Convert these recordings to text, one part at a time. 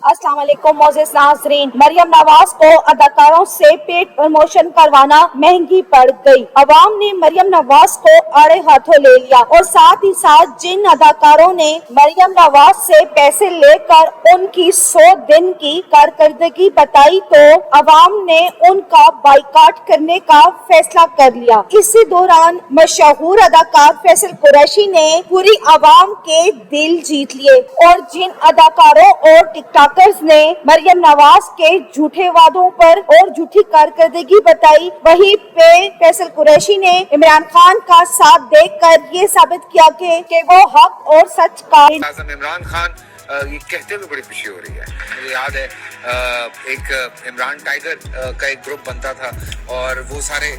अस्सलाम वालेकुम मोअज़्ज़िज़ नाज़रीन। मरियम नवाज को अदाकारों से पेड प्रमोशन करवाना महंगी पड़ गई। अवाम ने मरियम नवाज को आड़े हाथों ले लिया और साथ ही साथ जिन अदाकारों ने मरियम नवाज से पैसे लेकर उनकी 100 दिन की कारकर्दगी बताई तो अवाम ने उनका बाइकाट करने का फैसला कर लिया। इसी दौरान मशहूर अदाकार फैसल कुरैशी ने पूरी अवाम के दिल जीत लिए और जिन अदाकारों और टिकटॉकर्स ने मरियम नवाज के झूठे वादों पर और झूठी कारकर्दगी बताई, वहीं पे फैसल कुरैशी ने इमरान खान का साथ देकर ये साबित किया कि वो हक और सच का इमरान खान ये कहते हुए बड़ी खुशी हो रही है। मुझे याद है एक इमरान टाइगर का एक ग्रुप बनता था और वो सारे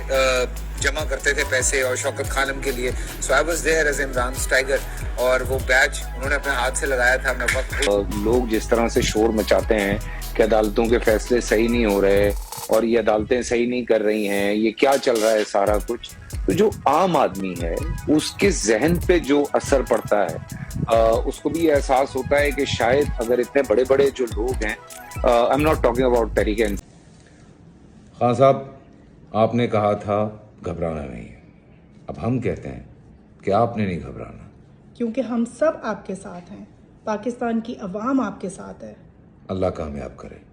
जमा करते थे पैसे और शौकत खानम के लिए। So I was there as Imran tiger और वो बैच उन्होंने अपने हाथ से लगाया था। मैं वक्त लोग जिस तरह से शोर मचाते हैं कि अदालतों के फैसले सही नहीं हो रहे और ये अदालतें सही नहीं कर रही हैं, ये क्या चल रहा है सारा कुछ, तो जो आम आदमी है उसके जहन पे जो असर पड़ता है उसको भी एहसास होता है कि शायद अगर इतने बड़े बड़े जो लोग हैं, I am not talking about Tehreek Insaf. Khan sahab, आपने कहा था घबराना नहीं है। अब हम कहते हैं कि आपने नहीं घबराना, क्योंकि हम सब आपके साथ हैं। पाकिस्तान की अवाम आपके साथ है। अल्लाह कामयाब करे।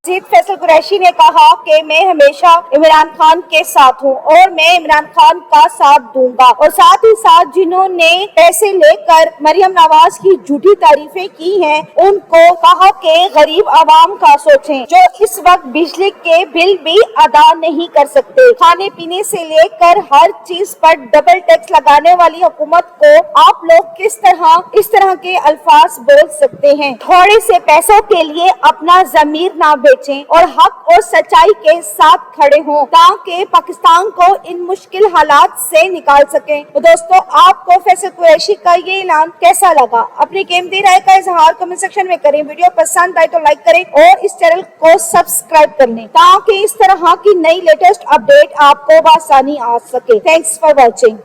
फैसल कुरैशी ने कहा कि मैं हमेशा इमरान खान के साथ हूं और मैं इमरान खान का साथ दूंगा और साथ ही साथ जिन्होंने पैसे लेकर मरियम नवाज की झूठी तारीफें की हैं, उनको कहा कि गरीब आवाम का सोचें जो इस वक्त बिजली के बिल भी अदा नहीं कर सकते। खाने पीने से लेकर हर चीज पर डबल टैक्स लगाने वाली हुकूमत को आप लोग किस तरह इस तरह के अल्फाज बोल सकते हैं। थोड़े से पैसों के लिए अपना ज़मीर ना और हक और सच्चाई के साथ खड़े हों ताकि पाकिस्तान को इन मुश्किल हालात से निकाल सकें। तो दोस्तों, आपको फैसल कुरैशी का ये ऐलान कैसा लगा? अपनी कीमती राय का इजहार कमेंट सेक्शन में करें। वीडियो पसंद आए तो लाइक करें और इस चैनल को सब्सक्राइब कर लें ताकि इस तरह की नई लेटेस्ट अपडेट आपको आसानी आ सके। Thanks for watching.